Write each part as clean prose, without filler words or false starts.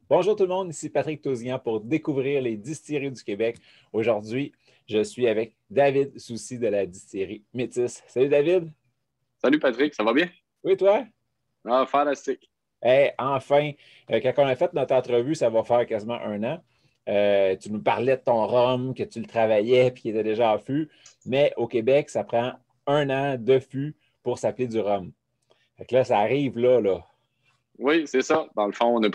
Bonjour tout le monde, ici Patrick Tousignan pour découvrir les distilleries du Québec. Aujourd'hui, je suis avec David Soucy de la distillerie Métis. Salut David! Salut Patrick, ça va bien? Oui, toi? Ah, fantastique. Hey, enfin, quand on a fait notre entrevue, ça va faire quasiment un an. Tu nous parlais de ton rhum, que tu le travaillais puis qu'il était déjà en fût. Mais au Québec, ça prend un an de fût pour s'appeler du rhum. Fait que là, ça arrive là. Oui, c'est ça. Dans le fond, on a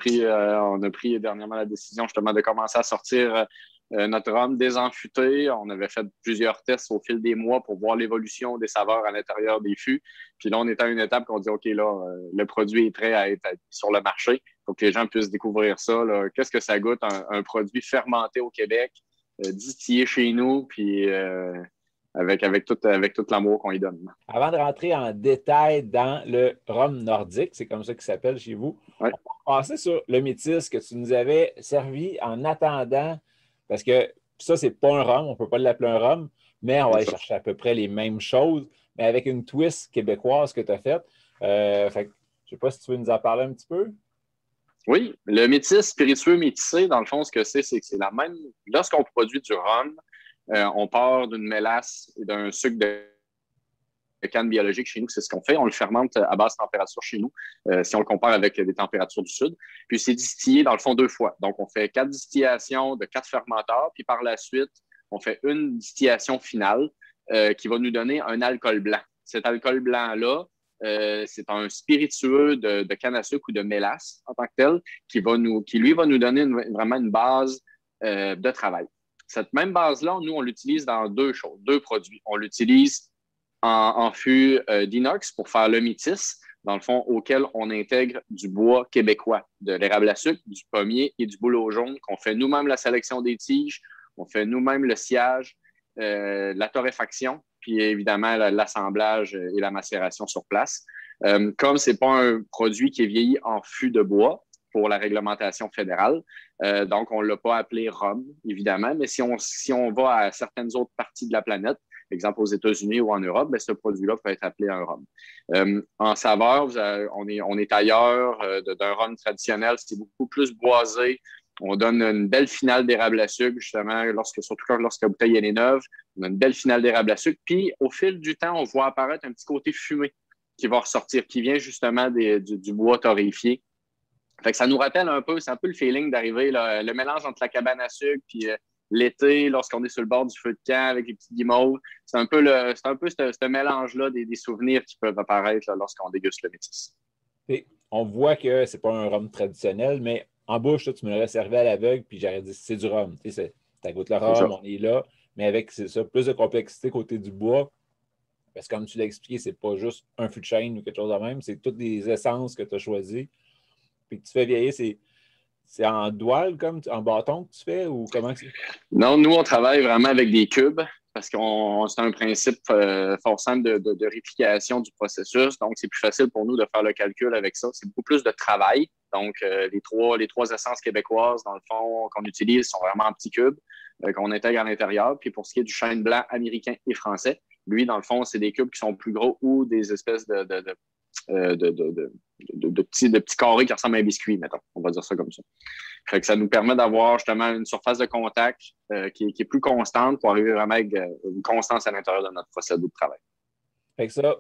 pris dernièrement la décision justement de commencer à sortir notre rhum désenfûté. On avait fait plusieurs tests au fil des mois pour voir l'évolution des saveurs à l'intérieur des fûts. Puis là, on est à une étape qu'on dit, OK, là, le produit est prêt à être sur le marché. Il faut que les gens puissent découvrir ça. Là. Qu'est-ce que ça goûte, un produit fermenté au Québec, distillé chez nous, puis avec tout l'amour qu'on y donne. Avant de rentrer en détail dans le rhum nordique, c'est comme ça qu'il s'appelle chez vous, Ouais, on va passer sur le métis que tu nous avais servi en attendant, parce que ça, c'est pas un rhum, on ne peut pas l'appeler un rhum, mais on va c'est aller ça. chercher à peu près les mêmes choses, mais avec une twist québécoise que tu as faite. Fait que, je ne sais pas si tu veux nous en parler un petit peu. Oui, le métis spiritueux métissé, dans le fond, ce que c'est que c'est la même. Lorsqu'on produit du rhum, on part d'une mélasse et d'un sucre de canne biologique chez nous, c'est ce qu'on fait. On le fermente à basse température chez nous, si on le compare avec les températures du sud. Puis c'est distillé, dans le fond, 2 fois. Donc, on fait 4 distillations de 4 fermenteurs, puis par la suite, on fait une distillation finale qui va nous donner un alcool blanc. Cet alcool blanc-là, c'est un spiritueux de canne à sucre ou de mélasse en tant que tel, qui lui va nous donner vraiment une base de travail. Cette même base-là, nous, on l'utilise dans deux produits. On l'utilise en fût d'inox pour faire le métis, dans le fond, auquel on intègre du bois québécois, de l'érable à sucre, du pommier et du bouleau jaune, qu'on fait nous-mêmes la sélection des tiges, on fait nous-mêmes le sciage, la torréfaction, puis évidemment l'assemblage et la macération sur place. Comme ce n'est pas un produit qui est vieilli en fût de bois pour la réglementation fédérale, donc on ne l'a pas appelé rhum, évidemment, mais si on va à certaines autres parties de la planète, exemple aux États-Unis ou en Europe, bien, ce produit-là peut être appelé un rhum. En saveur, on est ailleurs d'un rhum traditionnel, c'est beaucoup plus boisé. On donne une belle finale d'érable à sucre, justement, surtout lorsque la bouteille elle est neuve. On a une belle finale d'érable à sucre. Puis, au fil du temps, on voit apparaître un petit côté fumé qui va ressortir, qui vient justement du bois torréfié. Fait que ça nous rappelle un peu, c'est un peu le feeling d'arriver, là, le mélange entre la cabane à sucre puis l'été, lorsqu'on est sur le bord du feu de camp avec les petits guimauves. C'est un peu ce mélange-là des souvenirs qui peuvent apparaître là, lorsqu'on déguste le métis. Et on voit que c'est pas un rhum traditionnel, mais en bouche, là, tu me l'aurais servi à l'aveugle, puis j'aurais dit c'est du rhum. Tu sais, ça goûte le C'est rhum, ça. on est là, mais avec c'est ça, plus de complexité côté du bois. Parce que comme tu l'as expliqué, c'est pas juste un fût de chêne ou quelque chose de même, c'est toutes les essences que tu as choisies. Puis que tu fais vieillir, c'est en douale, comme en bâton que tu fais, ou comment c'est? Non, nous, on travaille vraiment avec des cubes parce que c'est un principe fort simple de réplication du processus. Donc, c'est plus facile pour nous de faire le calcul avec ça. C'est beaucoup plus de travail. Donc, les trois essences québécoises, dans le fond, qu'on utilise sont vraiment en petits cubes qu'on intègre à l'intérieur. Puis, pour ce qui est du chêne blanc américain et français, lui, dans le fond, c'est des cubes qui sont plus gros ou des espèces euh, de, de, de, de petits carrés qui ressemblent à un biscuit, mettons. On va dire ça comme ça. Fait que ça nous permet d'avoir justement une surface de contact qui est plus constante pour arriver vraiment avec une constance à l'intérieur de notre procédé de travail. Fait que ça,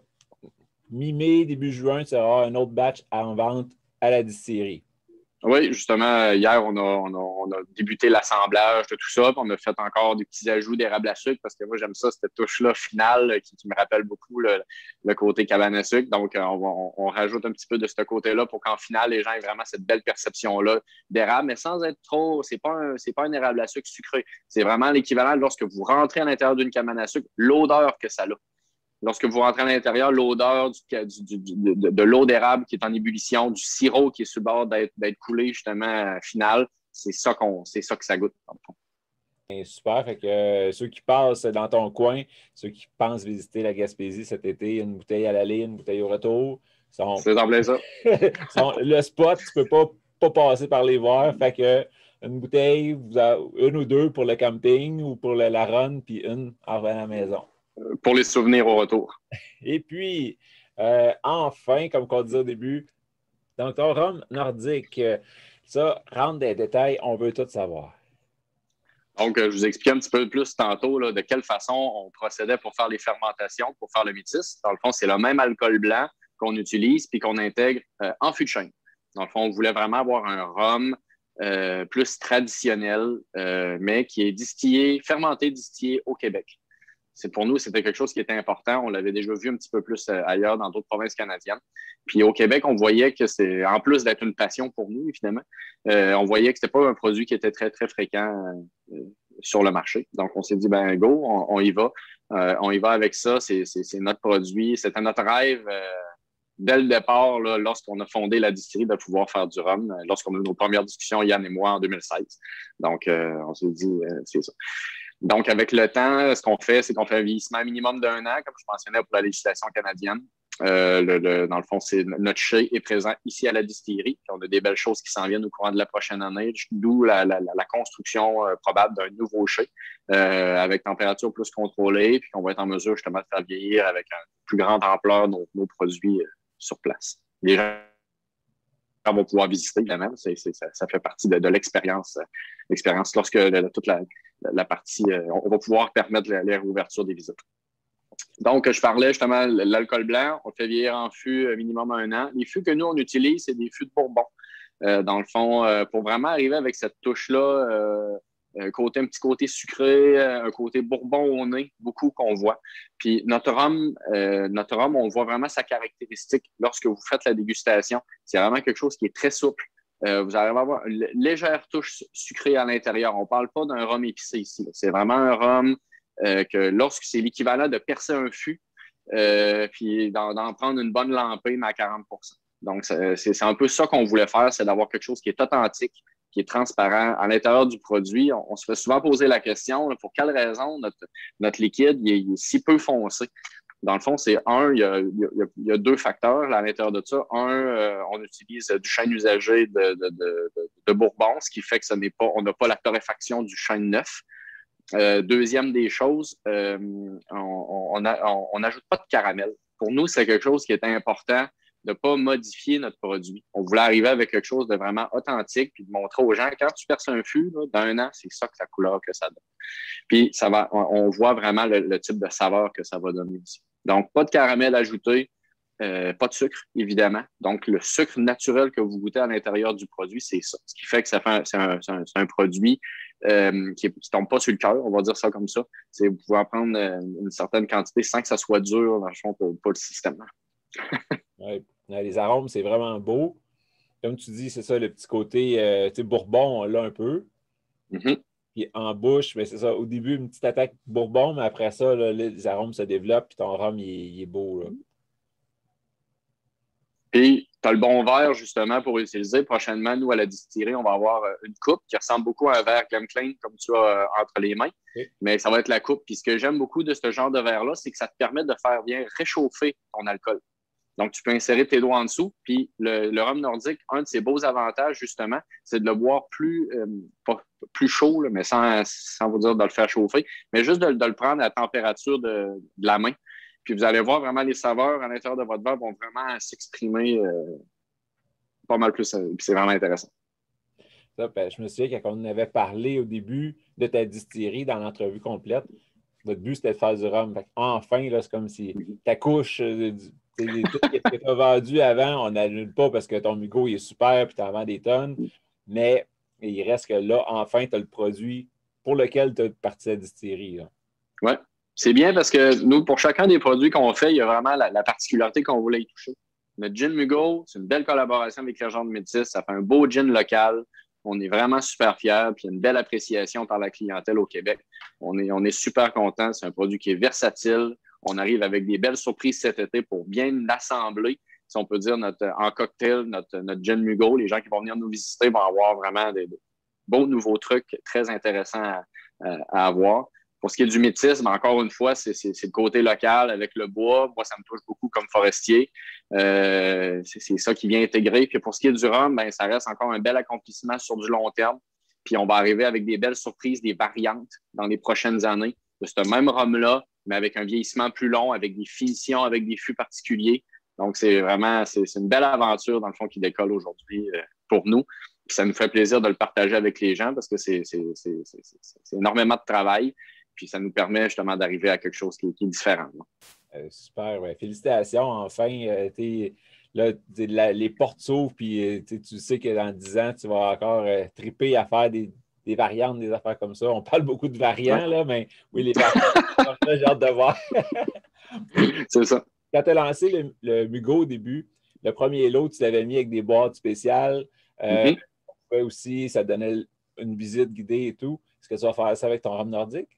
mi-mai, début juin, tu auras un autre batch en vente à la distillerie. Oui, justement, hier, on a débuté l'assemblage de tout ça, puis on a fait encore des petits ajouts d'érable à sucre parce que moi, j'aime ça, cette touche-là finale qui me rappelle beaucoup le côté cabane à sucre. Donc, on rajoute un petit peu de ce côté-là pour qu'en finale, les gens aient vraiment cette belle perception-là d'érable, mais sans être trop, c'est pas un érable à sucre sucré. C'est vraiment l'équivalent lorsque vous rentrez à l'intérieur d'une cabane à sucre, l'odeur que ça a. Lorsque vous rentrez à l'intérieur, l'odeur de l'eau d'érable qui est en ébullition, du sirop qui est sur le bord d'être coulé justement final, c'est ça que ça goûte. Et super. Fait que ceux qui passent dans ton coin, ceux qui pensent visiter la Gaspésie cet été, une bouteille à l'aller, une bouteille au retour, sont, C'est en plein ça. le spot, tu ne peux pas passer par les voir. Fait que une bouteille, une ou deux pour le camping ou pour la run, puis une en revenant à la maison. Pour les souvenirs au retour. Et puis, enfin, comme on disait au début, donc ton rhum nordique, Ça, rentre dans les détails, on veut tout savoir. Donc, je vous expliquais un petit peu plus tantôt là, de quelle façon on procédait pour faire les fermentations, pour faire le métis. Dans le fond, c'est le même alcool blanc qu'on utilise puis qu'on intègre en fût de chêne. Dans le fond, on voulait vraiment avoir un rhum plus traditionnel, mais qui est distillé, fermenté, distillé au Québec. Pour nous, c'était quelque chose qui était important. On l'avait déjà vu un petit peu plus ailleurs dans d'autres provinces canadiennes. Puis au Québec, on voyait que c'est, en plus d'être une passion pour nous, évidemment, on voyait que c'était pas un produit qui était très, très fréquent sur le marché. Donc, on s'est dit, ben go, on y va. On y va avec ça. C'est notre produit. C'était notre rêve dès le départ, là, lorsqu'on a fondé la distillerie, de pouvoir faire du rhum, lorsqu'on a eu nos premières discussions, Yann et moi, en 2016. Donc, on s'est dit, c'est ça. Donc, avec le temps, ce qu'on fait, c'est qu'on fait un vieillissement minimum d'1 an, comme je mentionnais pour la législation canadienne. Dans le fond, notre chai est présent ici à la distillerie. Puis on a des belles choses qui s'en viennent au courant de la prochaine année, d'où la construction probable d'un nouveau chai avec température plus contrôlée, puis qu'on va être en mesure justement de faire vieillir avec une plus grande ampleur nos produits sur place. Les gens vont pouvoir visiter, évidemment. Ça fait partie de l'expérience. Lorsque toute la partie, on va pouvoir permettre les réouvertures des visites. Donc, je parlais justement de l'alcool blanc. On le fait vieillir en fût minimum 1 an. Les fûts que nous, on utilise, c'est des fûts de Bourbon. Dans le fond, pour vraiment arriver avec cette touche-là, un petit côté sucré, un côté Bourbon au nez, beaucoup qu'on voit. Puis notre rhum, on voit vraiment sa caractéristique lorsque vous faites la dégustation. C'est vraiment quelque chose qui est très souple. Vous allez avoir une légère touche sucrée à l'intérieur. On ne parle pas d'un rhum épicé ici. C'est vraiment un rhum que lorsque c'est l'équivalent de percer un fût, puis d'en prendre une bonne lampée, mais à 40 %. Donc, c'est un peu ça qu'on voulait faire, c'est d'avoir quelque chose qui est authentique, qui est transparent à l'intérieur du produit. On se fait souvent poser la question, là, pour quelle raison notre liquide il est si peu foncé? Dans le fond, il y a 2 facteurs là, à l'intérieur de ça. On utilise du chêne usagé de Bourbon, ce qui fait que on n'a pas la torréfaction du chêne neuf. Deuxième des choses, on n'ajoute pas de caramel. Pour nous, c'est quelque chose qui est important de ne pas modifier notre produit. On voulait arriver avec quelque chose de vraiment authentique puis de montrer aux gens, quand tu perces un fût, là, d'1 an, c'est ça que la couleur que ça donne. Puis on voit vraiment le type de saveur que ça va donner aussi. Donc, pas de caramel ajouté, pas de sucre, évidemment. Donc, le sucre naturel que vous goûtez à l'intérieur du produit, c'est ça. Ce qui fait que c'est un produit qui ne tombe pas sur le cœur, on va dire ça comme ça. Vous pouvez en prendre une certaine quantité sans que ça soit dur, dans le fond, pour le système. Ouais. Les arômes, c'est vraiment beau. Comme tu dis, c'est ça, le petit côté Bourbon, on l'a un peu. Mm-hmm. Puis en bouche, mais c'est ça, au début, une petite attaque Bourbon, mais après ça, là, les arômes se développent, puis ton rhum, il est beau. Là. Puis, tu as le bon verre, justement, pour utiliser. Prochainement, nous, à la distillerie, on va avoir une coupe qui ressemble beaucoup à un verre Glencairn, comme tu as entre les mains. Okay. Mais ça va être la coupe. Puis, ce que j'aime beaucoup de ce genre de verre-là, c'est que ça te permet de faire bien réchauffer ton alcool. Donc, tu peux insérer tes doigts en dessous. Puis, le rhum nordique, un de ses beaux avantages, justement, c'est de le boire plus chaud, là, mais sans vous dire de le faire chauffer, mais juste de le prendre à la température de la main. Puis, vous allez voir vraiment les saveurs à l'intérieur de votre verre vont vraiment s'exprimer pas mal plus. Puis, c'est vraiment intéressant. Ça, ben, je me souviens quand on avait parlé au début de ta distillerie dans l'entrevue complète, votre but, c'était de faire du rhum. Enfin, là, c'est comme si ta couche... tout ce qui était vendu avant, on n'annule pas parce que ton Mugo il est super et tu en vends des tonnes. Mais il reste que là, enfin, tu as le produit pour lequel tu as parti la distillerie. Oui. C'est bien parce que nous, pour chacun des produits qu'on fait, il y a vraiment la particularité qu'on voulait y toucher. Notre gin Mugo, c'est une belle collaboration avec Legendre Métis. Ça fait un beau gin local. On est vraiment super fiers. Puis il y a une belle appréciation par la clientèle au Québec. On est super contents. C'est un produit qui est versatile. On arrive avec des belles surprises cet été pour bien l'assembler. Si on peut dire en cocktail, notre gin Mugo, les gens qui vont venir nous visiter vont avoir vraiment des beaux nouveaux trucs très intéressants à avoir. Pour ce qui est du métis, encore une fois, c'est le côté local avec le bois. Moi, ça me touche beaucoup comme forestier. C'est ça qui vient intégrer. Puis pour ce qui est du rhum, ben, ça reste encore un bel accomplissement sur du long terme. Puis on va arriver avec des belles surprises, des variantes dans les prochaines années de ce même rhum-là, mais avec un vieillissement plus long, avec des finitions, avec des fûts particuliers. Donc, c'est une belle aventure, dans le fond, qui décolle aujourd'hui pour nous. Puis ça nous fait plaisir de le partager avec les gens parce que c'est énormément de travail. Puis ça nous permet justement d'arriver à quelque chose qui est différent. Super, ouais. Félicitations. Enfin, là, les portes s'ouvrent, puis tu sais que dans 10 ans, tu vas encore triper à faire des variantes, des affaires comme ça. On parle beaucoup de variants, là, mais oui, les variantes, j'ai hâte de voir. C'est ça. Quand tu as lancé le Mugo au début, le premier lot, tu l'avais mis avec des boîtes spéciales. Aussi, ça donnait une visite guidée et tout. Est-ce que tu vas faire ça avec ton rhum nordique?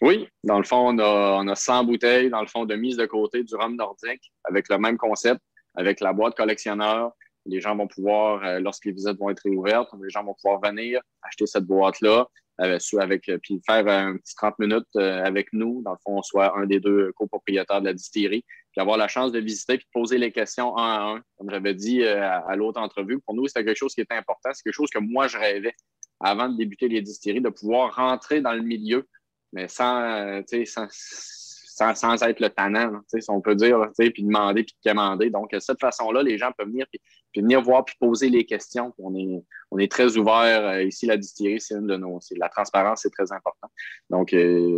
Oui, dans le fond, on a 100 bouteilles, dans le fond, de mise de côté du rhum nordique avec le même concept, avec la boîte collectionneur. Les gens vont pouvoir, lorsque les visites vont être réouvertes, les gens vont pouvoir venir acheter cette boîte-là, puis faire un petit 30 minutes avec nous. Dans le fond, on soit un des deux copropriétaires de la distillerie, puis avoir la chance de visiter puis de poser les questions un à un. Comme j'avais dit à l'autre entrevue, pour nous, c'était quelque chose qui était important. C'est quelque chose que moi, je rêvais avant de débuter les distilleries, de pouvoir rentrer dans le milieu, mais sans être le tannant, si on peut dire, puis demander, puis commander. Donc, de cette façon-là, les gens peuvent venir, puis venir voir, puis poser les questions. On est très ouvert. Ici, la distillerie, c'est une de nos... La transparence, c'est très important. Donc,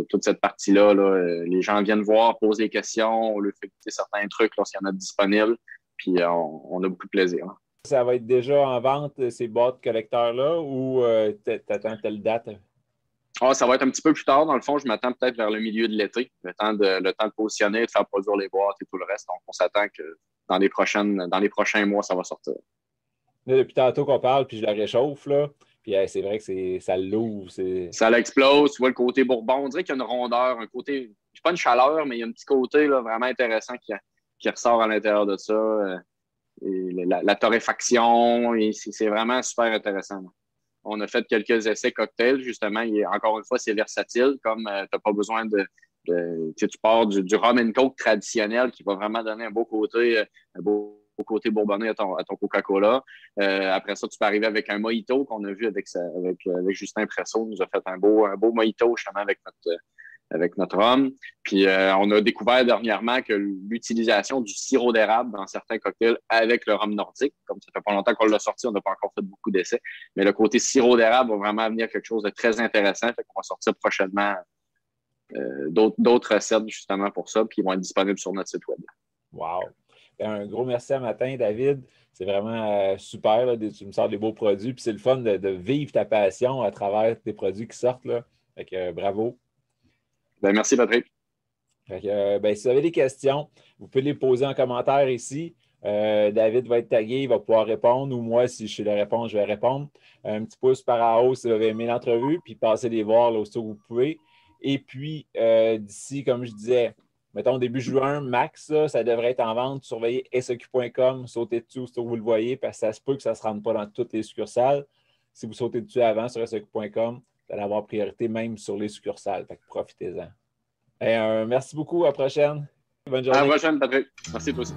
toute cette partie-là, les gens viennent voir, poser des questions, on leur fait goûter certains trucs lorsqu'il y en a disponibles, puis on a beaucoup de plaisir. Ça va être déjà en vente, ces boîtes collecteurs-là, ou t'attends telle date? Ça va être un petit peu plus tard. Dans le fond, je m'attends peut-être vers le milieu de l'été, le temps de positionner, de faire produire les boîtes et tout le reste. Donc, on s'attend que dans les prochains mois, ça va sortir. Là, depuis tantôt qu'on parle, puis je la réchauffe, là, puis c'est vrai que ça l'ouvre. Ça l'explose. Tu vois le côté bourbon. On dirait qu'il y a une rondeur, un côté, pas une chaleur, mais il y a un petit côté là, vraiment intéressant qui ressort à l'intérieur de ça. Et la torréfaction, et c'est vraiment super intéressant. Là. On a fait quelques essais cocktails, justement. Encore une fois, c'est versatile, comme tu n'as pas besoin tu pars du rum and coke traditionnel qui va vraiment donner un beau côté bourbonnais à ton Coca-Cola. Après ça, tu peux arriver avec un mojito qu'on a vu avec Justin Presso. Il nous a fait un beau mojito, justement, avec notre rhum. Puis on a découvert dernièrement que l'utilisation du sirop d'érable dans certains cocktails avec le rhum nordique, comme ça fait pas longtemps qu'on l'a sorti, on n'a pas encore fait beaucoup d'essais, mais le côté sirop d'érable va vraiment amener quelque chose de très intéressant. Fait qu'on va sortir prochainement d'autres recettes justement pour ça, puis ils vont être disponibles sur notre site web. Wow! Un gros merci à matin, David. C'est vraiment super. Là, tu me sors des beaux produits. Puis c'est le fun de vivre ta passion à travers tes produits qui sortent. Là. Fait que bravo. Ben, merci, Patrick. Fait que, si vous avez des questions, vous pouvez les poser en commentaire ici. David va être tagué, il va pouvoir répondre, ou moi, si je sais la réponse, je vais répondre. Un petit pouce par en haut si vous avez aimé l'entrevue, puis passez les voir là où vous pouvez. Et puis, d'ici, comme je disais, mettons début juin, max, ça devrait être en vente. Surveillez seq.com, sautez dessus si vous le voyez, parce que ça se peut que ça ne se rende pas dans toutes les succursales. Si vous sautez dessus avant sur seq.com, vous allez avoir priorité même sur les succursales. Fait que profitez-en. Merci beaucoup. À la prochaine. Bonne journée. À la prochaine, Patrick. Merci toi aussi.